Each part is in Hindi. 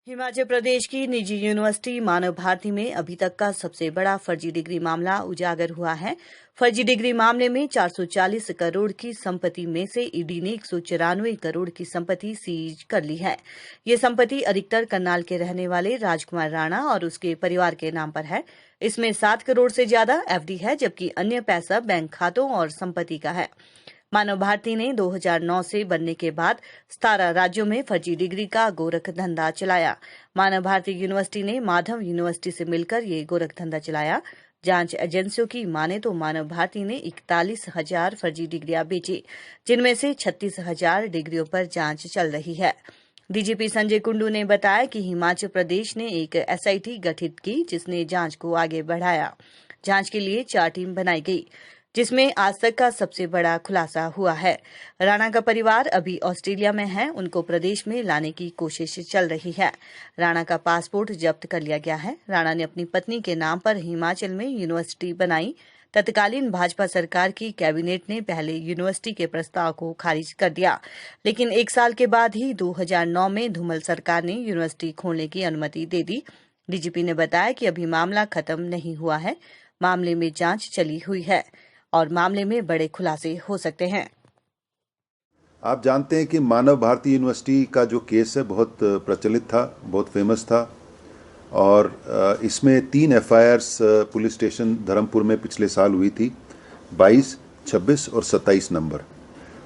हिमाचल प्रदेश की निजी यूनिवर्सिटी मानव भारती में अभी तक का सबसे बड़ा फर्जी डिग्री मामला उजागर हुआ है। फर्जी डिग्री मामले में 440 करोड़ की संपत्ति में से ईडी ने 194 करोड़ की संपत्ति सीज कर ली है। ये संपत्ति अधिकतर करनाल के रहने वाले राजकुमार राणा और उसके परिवार के नाम पर है। इसमें 7 करोड़ से ज्यादा एफडी है, जबकि अन्य पैसा बैंक खातों और संपत्ति का है। मानव भारती ने 2009 से बनने के बाद 17 राज्यों में फर्जी डिग्री का गोरख धंधा चलाया। मानव भारती यूनिवर्सिटी ने माधव यूनिवर्सिटी से मिलकर ये गोरख धंधा चलाया। जांच एजेंसियों की माने तो मानव भारती ने 41,000 फर्जी डिग्रियां बेची, जिनमें से 36,000 डिग्रियों पर जांच चल रही है। डीजीपी संजय कुंडू ने बताया कि हिमाचल प्रदेश ने एक एसआईटी गठित की, जिसने जांच को आगे बढ़ाया। जांच के लिए 4 टीम बनाई गई, जिसमें आज तक का सबसे बड़ा खुलासा हुआ है। राणा का परिवार अभी ऑस्ट्रेलिया में है, उनको प्रदेश में लाने की कोशिश चल रही है। राणा का पासपोर्ट जब्त कर लिया गया है। राणा ने अपनी पत्नी के नाम पर हिमाचल में यूनिवर्सिटी बनाई। तत्कालीन भाजपा सरकार की कैबिनेट ने पहले यूनिवर्सिटी के प्रस्ताव को खारिज कर दिया, लेकिन 1 साल के बाद ही 2009 में धूमल सरकार ने यूनिवर्सिटी खोलने की अनुमति दे दी। डीजीपी ने बताया कि अभी मामला खत्म नहीं हुआ है, मामले में जांच चली हुई है और मामले में बड़े खुलासे हो सकते हैं। आप जानते हैं कि मानव भारती यूनिवर्सिटी का जो केस है बहुत प्रचलित था, बहुत फेमस था और इसमें 3 एफआईआर्स पुलिस स्टेशन धर्मपुर में पिछले साल हुई थी, 22, 26 और 27 नंबर।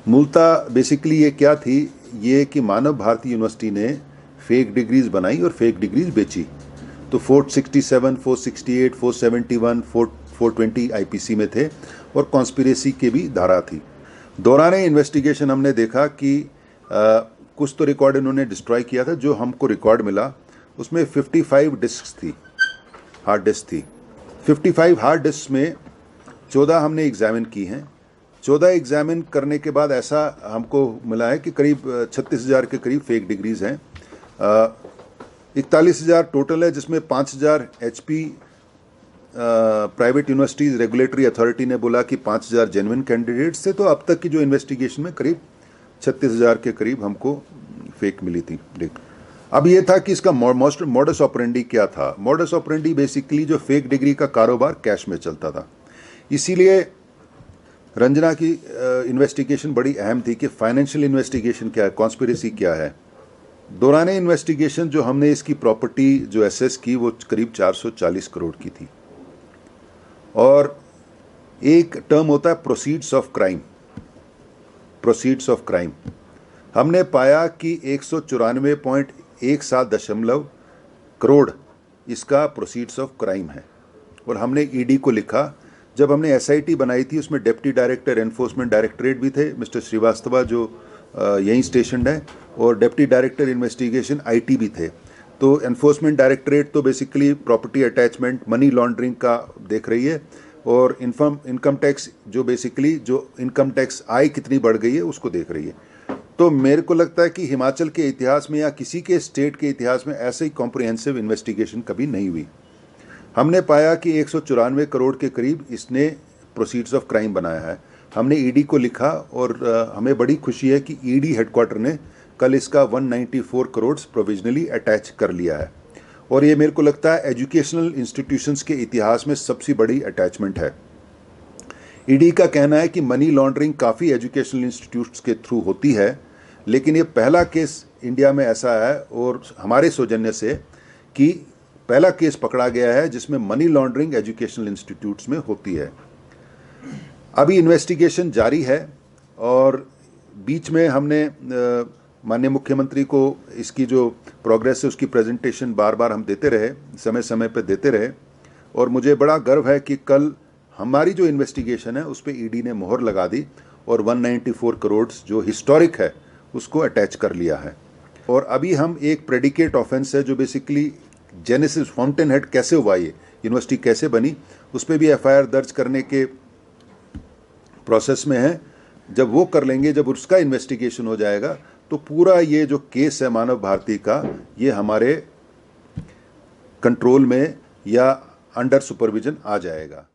मूलतः बेसिकली ये क्या थी, ये कि मानव भारती यूनिवर्सिटी ने फेक डिग्रीज बनाई और फेक डिग्रीज बेची। तो 467, 468, 471, 420 आईपीसी में थे और कॉन्स्पिरेसी के भी धारा थी। दौरान इन्वेस्टिगेशन हमने देखा कि कुछ तो रिकॉर्ड इन्होंने डिस्ट्रॉय किया था। जो हमको रिकॉर्ड मिला उसमें 55 डिस्क थी, हार्ड डिस्क थी। 55 हार्ड डिस्क में 14 हमने एग्जामिन की हैं। 14 एग्जामिन करने के बाद ऐसा हमको मिला है कि करीब 36,000 के करीब फेक डिग्रीज हैं। 41,000 टोटल है, जिसमें 5,000 HP private universities regulatory authority ने बोला कि 5,000 जेन्युइन कैंडिडेट्स थे। तो अब तक की जो इन्वेस्टिगेशन में करीब 36,000 के करीब हमको फेक मिली थी। अब ये था कि इसका मॉडस ऑपरेंडी क्या था। मॉडस ऑपरेंडी बेसिकली जो फेक डिग्री का कारोबार कैश में चलता था, इसीलिए रंजना की इन्वेस्टिगेशन बड़ी अहम थी कि फाइनेंशियल इन्वेस्टिगेशन क्या है, कॉन्स्पिरेसी क्या है। दौरान इन्वेस्टिगेशन जो हमने इसकी प्रॉपर्टी जो एसेस की वो करीब 440 करोड़ की थी और एक टर्म होता है proceeds of crime. Proceeds of crime हमने पाया कि 194.17 करोड़ इसका प्रोसीड्स ऑफ क्राइम है और हमने ईडी को लिखा। जब हमने एसआईटी बनाई थी उसमें डिप्टी डायरेक्टर एनफोर्समेंट डायरेक्टरेट भी थे, मिस्टर श्रीवास्तव, जो यहीं स्टेशनड है, और डिप्टी डायरेक्टर इन्वेस्टिगेशन आईटी भी थे। तो एनफोर्समेंट डायरेक्टरेट तो basically property attachment, money laundering का देख रही है और इनकम टैक्स जो बेसिकली जो इनकम टैक्स आय कितनी बढ़ गई है उसको देख रही है। तो मेरे को लगता है कि हिमाचल के इतिहास में या किसी के स्टेट के इतिहास में ऐसे ही कॉम्प्रिहेंसिव इन्वेस्टिगेशन कभी नहीं हुई। हमने पाया कि 194 करोड़ के करीब इसने प्रोसीड्स ऑफ क्राइम बनाया है। हमने ईडी को लिखा और हमें बड़ी खुशी है कि ईडी हेडक्वार्टर ने कल इसका 194 करोड़ प्रोविजनली अटैच कर लिया है और ये मेरे को लगता है एजुकेशनल इंस्टीट्यूशंस के इतिहास में सबसे बड़ी अटैचमेंट है। ईडी का कहना है कि मनी लॉन्ड्रिंग काफ़ी एजुकेशनल इंस्टीट्यूट्स के थ्रू होती है, लेकिन ये पहला केस इंडिया में ऐसा है और हमारे सौजन्य से कि पहला केस पकड़ा गया है जिसमें मनी लॉन्ड्रिंग एजुकेशनल इंस्टीट्यूट्स में होती है। अभी इन्वेस्टिगेशन जारी है और बीच में हमने माननीय मुख्यमंत्री को इसकी जो प्रोग्रेस है उसकी प्रेजेंटेशन बार बार हम देते रहे, समय समय पर देते रहे और मुझे बड़ा गर्व है कि कल हमारी जो इन्वेस्टिगेशन है उस पर ईडी ने मोहर लगा दी और 194 करोड़ जो हिस्टोरिक है उसको अटैच कर लिया है। और अभी हम एक प्रेडिकेट ऑफेंस है जो बेसिकली जेनेसिस फाउंटेन हेड कैसे हुआ, ये यूनिवर्सिटी कैसे बनी, उस पर भी एफआईआर दर्ज करने के प्रोसेस में है। जब वो कर लेंगे, जब उसका इन्वेस्टिगेशन हो जाएगा तो पूरा ये जो केस है मानव भारती का, ये हमारे कंट्रोल में या अंडर सुपरविजन आ जाएगा।